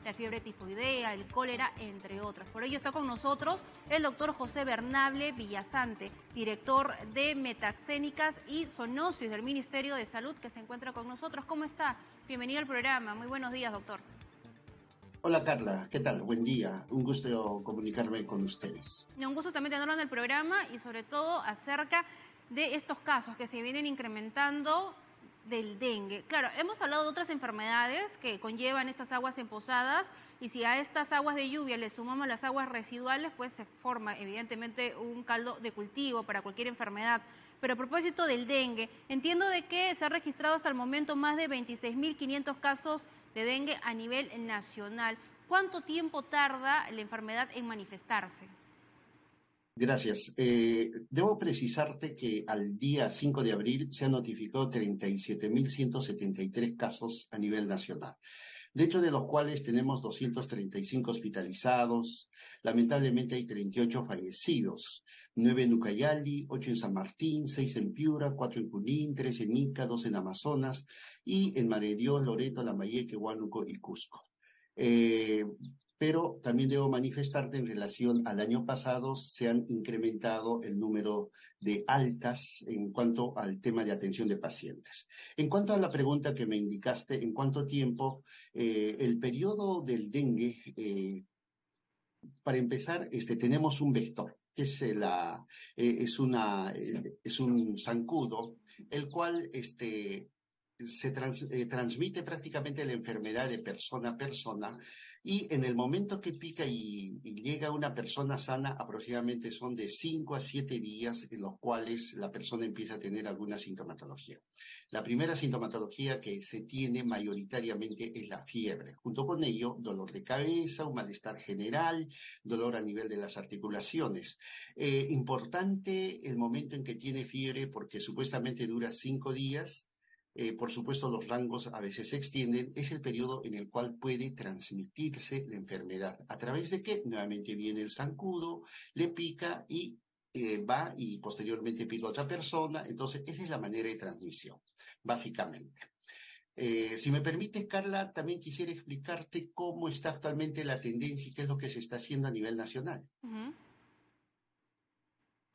la fiebre tifoidea, el cólera, entre otras. Por ello está con nosotros el doctor José Bernable Villasante, director de Metaxénicas y Zoonoses del Ministerio de Salud, que se encuentra con nosotros. ¿Cómo está? Bienvenido al programa. Muy buenos días, doctor. Hola Carla, ¿qué tal? Buen día. Un gusto comunicarme con ustedes. Un gusto también tenerlo en el programa y sobre todo acerca de estos casos que se vienen incrementando del dengue. Claro, hemos hablado de otras enfermedades que conllevan estas aguas empozadas y si a estas aguas de lluvia le sumamos las aguas residuales, pues se forma evidentemente un caldo de cultivo para cualquier enfermedad. Pero a propósito del dengue, entiendo de que se ha registrado hasta el momento más de 26.500 casos de dengue a nivel nacional. ¿Cuánto tiempo tarda la enfermedad en manifestarse? Gracias. Debo precisarte que al día 5 de abril se han notificado 37.173 casos a nivel nacional, dentro de los cuales tenemos 235 hospitalizados. Lamentablemente hay 38 fallecidos, 9 en Ucayali, 8 en San Martín, 6 en Piura, 4 en Junín, 3 en Ica, 2 en Amazonas y en Madre de Dios, Loreto, Lambayeque, Huánuco y Cusco. Eh, pero también debo manifestarte en relación al año pasado se han incrementado el número de altas en cuanto al tema de atención de pacientes. En cuanto a la pregunta que me indicaste, ¿en cuánto tiempo? El periodo del dengue, para empezar, tenemos un vector, que es un zancudo, el cual transmite prácticamente la enfermedad de persona a persona y en el momento que pica y llega a una persona sana, aproximadamente son de 5 a 7 días en los cuales la persona empieza a tener alguna sintomatología. La primera sintomatología que se tiene mayoritariamente es la fiebre. Junto con ello, dolor de cabeza, un malestar general, dolor a nivel de las articulaciones. Importante el momento en que tiene fiebre porque supuestamente dura 5 días. Por supuesto, los rangos a veces se extienden, es el periodo en el cual puede transmitirse la enfermedad. ¿A través de qué? Nuevamente viene el zancudo, le pica y va y posteriormente pica a otra persona. Entonces, esa es la manera de transmisión, básicamente. Si me permites, Carla, también quisiera explicarte cómo está actualmente la tendencia y qué es lo que se está haciendo a nivel nacional.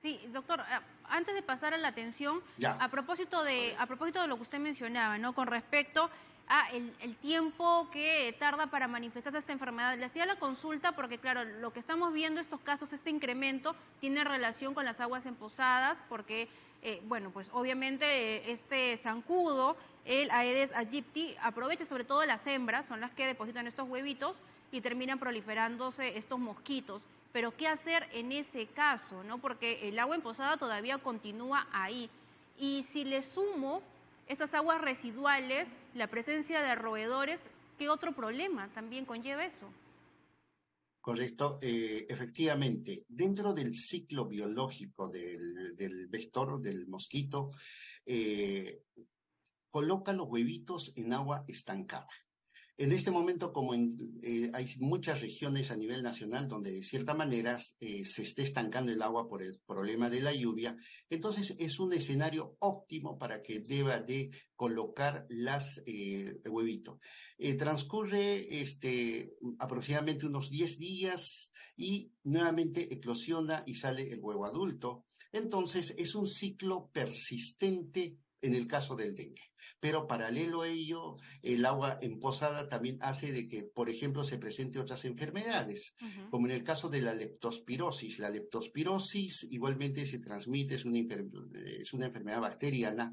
Sí, doctor, antes de pasar a la atención, Ya, a propósito de lo que usted mencionaba, ¿no? Con respecto a el tiempo que tarda para manifestarse esta enfermedad. Le hacía la consulta porque, claro, lo que estamos viendo estos casos, este incremento, tiene relación con las aguas empozadas porque, bueno, pues obviamente este zancudo, el Aedes aegypti, aprovecha sobre todo las hembras, son las que depositan estos huevitos y terminan proliferándose estos mosquitos. Pero ¿qué hacer en ese caso, no? Porque el agua emposada todavía continúa ahí. Y si le sumo esas aguas residuales, la presencia de roedores, ¿qué otro problema también conlleva eso? correcto. Efectivamente, dentro del ciclo biológico del vector, del mosquito, eh, coloca los huevitos en agua estancada. En este momento, hay muchas regiones a nivel nacional donde de cierta manera se está estancando el agua por el problema de la lluvia, entonces es un escenario óptimo para que deba de colocar las huevitos. Transcurre aproximadamente unos 10 días y nuevamente eclosiona y sale el huevo adulto. Entonces es un ciclo persistente en el caso del dengue. Pero paralelo a ello, el agua emposada también hace de que, por ejemplo, se presente otras enfermedades, como en el caso de la leptospirosis. La leptospirosis igualmente se transmite, es una enfermedad bacteriana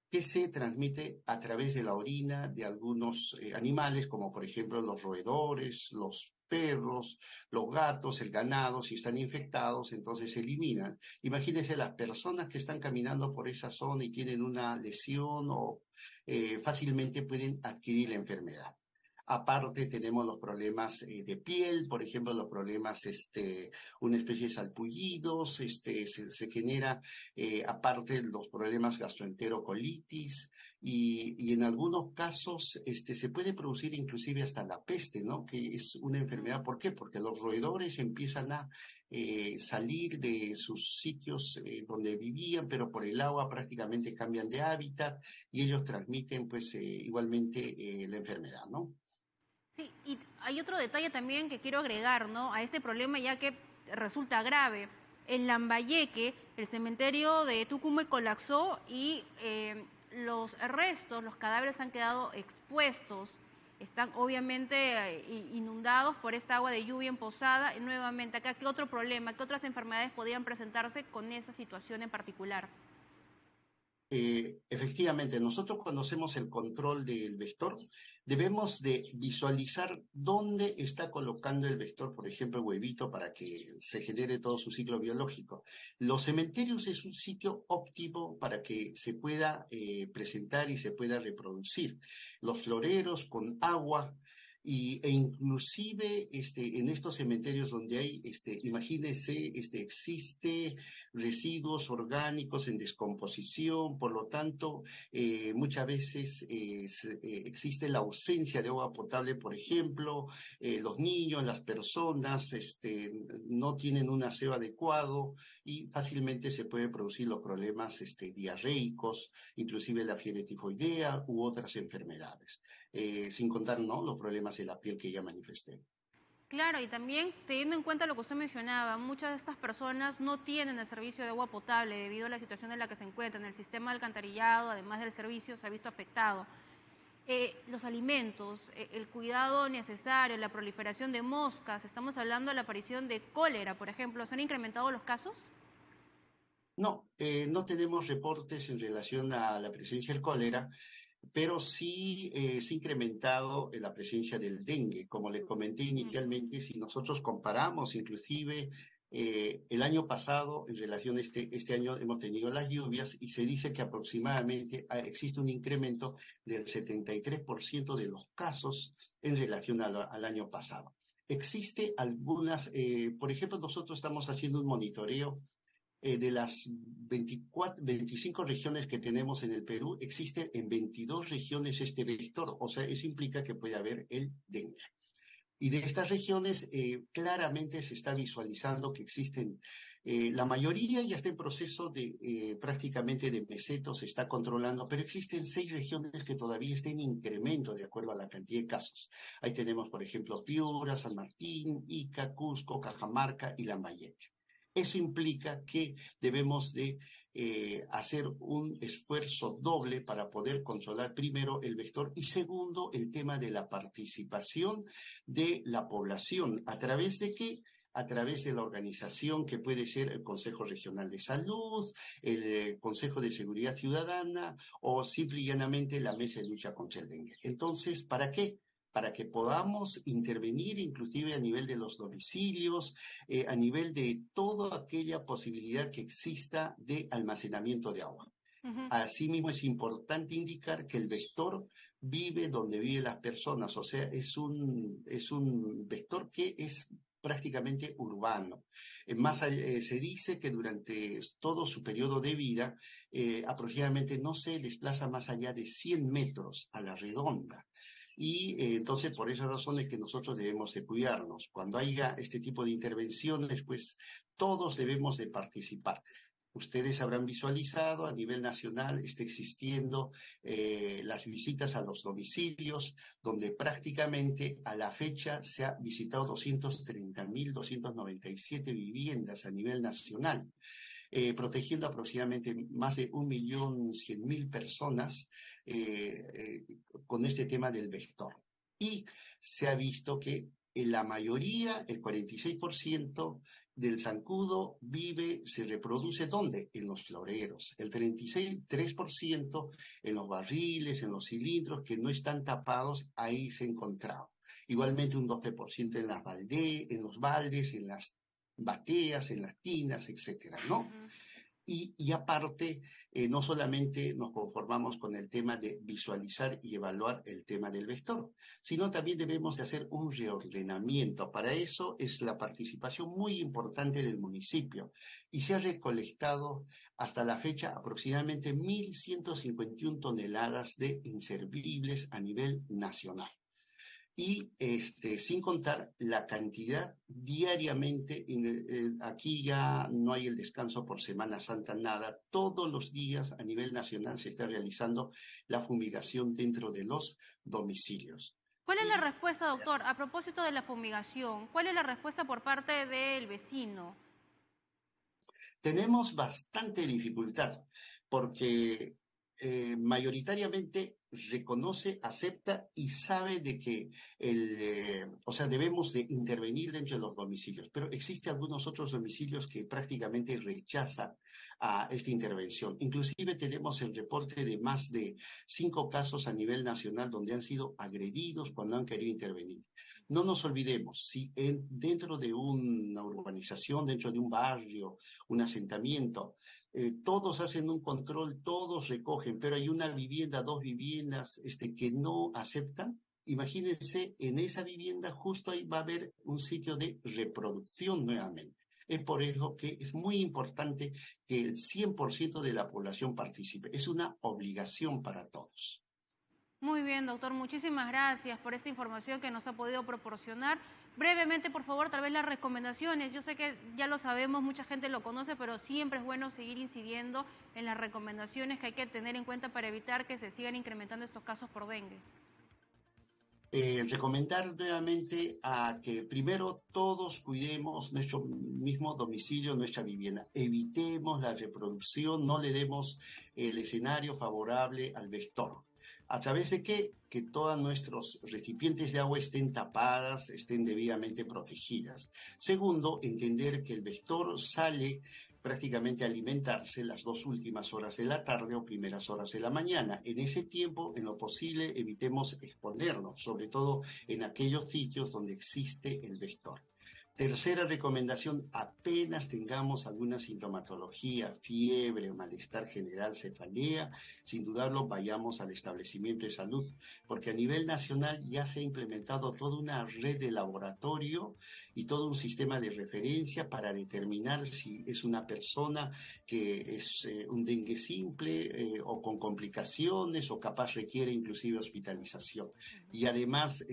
que se transmite a través de la orina de algunos animales, como por ejemplo los roedores, los perros, los gatos, el ganado. Si están infectados, entonces se eliminan. Imagínense las personas que están caminando por esa zona y tienen una lesión o fácilmente pueden adquirir la enfermedad. Aparte tenemos los problemas de piel, por ejemplo, los problemas, una especie de salpullidos, se genera, aparte los problemas gastroenterocolitis y en algunos casos se puede producir inclusive hasta la peste, ¿no? Que es una enfermedad. ¿Por qué? Porque los roedores empiezan a salir de sus sitios donde vivían, pero por el agua prácticamente cambian de hábitat y ellos transmiten pues igualmente la enfermedad, ¿no? Sí, y hay otro detalle también que quiero agregar, ¿no?, a este problema, ya que resulta grave. En Lambayeque, el cementerio de Tucumán colapsó y los restos, los cadáveres han quedado expuestos. Están obviamente inundados por esta agua de lluvia emposada. Y nuevamente, acá, ¿qué otro problema, qué otras enfermedades podrían presentarse con esa situación en particular? Efectivamente, nosotros cuando hacemos el control del vector, debemos de visualizar dónde está colocando el vector, por ejemplo, el huevito, para que se genere todo su ciclo biológico. Los cementerios es un sitio óptimo para que se pueda presentar y se pueda reproducir. Los floreros con agua. E inclusive en estos cementerios donde hay, imagínense, existe residuos orgánicos en descomposición, por lo tanto, muchas veces existe la ausencia de agua potable, por ejemplo, los niños, las personas, no tienen un aseo adecuado y fácilmente se pueden producir los problemas diarreicos, inclusive la fiebre tifoidea u otras enfermedades, sin contar, ¿no?, los problemas de la piel que ya manifesté. Claro, y también teniendo en cuenta lo que usted mencionaba, muchas de estas personas no tienen el servicio de agua potable debido a la situación en la que se encuentran. El sistema de alcantarillado, además del servicio, se ha visto afectado. Los alimentos, el cuidado necesario, la proliferación de moscas, estamos hablando de la aparición de cólera, por ejemplo. ¿Se han incrementado los casos? No, no tenemos reportes en relación a la presencia del cólera, pero sí se ha incrementado la presencia del dengue. Como le comenté inicialmente, si nosotros comparamos inclusive el año pasado en relación a este año hemos tenido las lluvias y se dice que aproximadamente existe un incremento del 73% de los casos en relación al año pasado. Existe algunas, por ejemplo, nosotros estamos haciendo un monitoreo de las 24, 25 regiones que tenemos en el Perú, existe en 22 regiones este vector, o sea, eso implica que puede haber el dengue. Y de estas regiones claramente se está visualizando que existen, la mayoría ya está en proceso de prácticamente de meseto, se está controlando, pero existen 6 regiones que todavía están en incremento de acuerdo a la cantidad de casos. Ahí tenemos, por ejemplo, Piura, San Martín, Ica, Cusco, Cajamarca y Lambayeque. Eso implica que debemos de hacer un esfuerzo doble para poder controlar primero el vector y segundo el tema de la participación de la población. ¿A través de qué? A través de la organización que puede ser el Consejo Regional de Salud, el Consejo de Seguridad Ciudadana o simple y llanamente la Mesa de Lucha contra el Dengue. Entonces, ¿para qué? Para que podamos intervenir inclusive a nivel de los domicilios, a nivel de toda aquella posibilidad que exista de almacenamiento de agua. Ujú. Asimismo, es importante indicar que el vector vive donde viven las personas, o sea, es un vector que es prácticamente urbano. Se dice que durante todo su periodo de vida, aproximadamente no se desplaza más allá de 100 metros a la redonda. Y entonces, por esa razón es que nosotros debemos de cuidarnos. Cuando haya este tipo de intervenciones, pues todos debemos de participar. Ustedes habrán visualizado a nivel nacional está existiendo las visitas a los domicilios, donde prácticamente a la fecha se ha visitado 230.297 viviendas a nivel nacional, protegiendo aproximadamente más de 1.100.000 personas con este tema del vector. Y se ha visto que en la mayoría, el 46% del zancudo vive, se reproduce ¿dónde? En los floreros. El 33% en los barriles, en los cilindros que no están tapados, ahí se ha encontrado. Igualmente un 12% en los baldes, en las bateas, en las tinas, etcétera, ¿no? Y aparte, no solamente nos conformamos con el tema de visualizar y evaluar el tema del vector, sino también debemos de hacer un reordenamiento. Para eso es la participación muy importante del municipio y se ha recolectado hasta la fecha aproximadamente 1.151 toneladas de inservibles a nivel nacional. Y sin contar la cantidad diariamente, aquí ya no hay el descanso por Semana Santa, nada, todos los días a nivel nacional se está realizando la fumigación dentro de los domicilios. ¿Cuál es la Y respuesta, doctor, a propósito de la fumigación? ¿Cuál es la respuesta por parte del vecino? tenemos bastante dificultad porque mayoritariamente reconoce, acepta y sabe de que o sea, debemos de intervenir dentro de los domicilios, pero existe algunos otros domicilios que prácticamente rechazan a esta intervención. Inclusive tenemos el reporte de más de 5 casos a nivel nacional donde han sido agredidos cuando han querido intervenir. No nos olvidemos, si dentro de una urbanización, dentro de un barrio, un asentamiento, todos hacen un control, todos recogen, pero hay una vivienda, dos viviendas que no aceptan. Imagínense, en esa vivienda justo ahí va a haber un sitio de reproducción nuevamente. Es por eso que es muy importante que el 100% de la población participe. Es una obligación para todos. Muy bien, doctor. Muchísimas gracias por esta información que nos ha podido proporcionar. Brevemente, por favor, tal vez las recomendaciones. Yo sé que ya lo sabemos, mucha gente lo conoce, pero siempre es bueno seguir incidiendo en las recomendaciones que hay que tener en cuenta para evitar que se sigan incrementando estos casos por dengue. Recomendar nuevamente a que primero todos cuidemos nuestro mismo domicilio, nuestra vivienda. Evitemos la reproducción, no le demos el escenario favorable al vector. ¿A través de qué? Que todos nuestros recipientes de agua estén tapadas, estén debidamente protegidas. Segundo, entender que el vector sale prácticamente a alimentarse las 2 últimas horas de la tarde o primeras horas de la mañana. En ese tiempo, en lo posible, evitemos exponernos, sobre todo en aquellos sitios donde existe el vector. Tercera recomendación, apenas tengamos alguna sintomatología, fiebre, malestar general, cefalea, sin dudarlo, vayamos al establecimiento de salud, porque a nivel nacional ya se ha implementado toda una red de laboratorio y todo un sistema de referencia para determinar si es una persona que es un dengue simple o con complicaciones o capaz requiere inclusive hospitalización. Y además,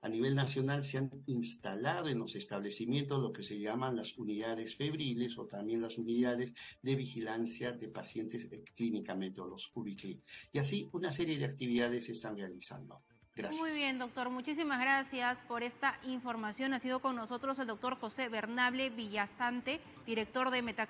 a nivel nacional se han instalado en los establecimientos lo que se llaman las unidades febriles o también las unidades de vigilancia de pacientes clínicamente o los UBICLI. Y así una serie de actividades se están realizando. Muy Gracias. bien, doctor. Muchísimas gracias por esta información. Ha sido con nosotros el doctor José Bernable Villasante, director de Metax.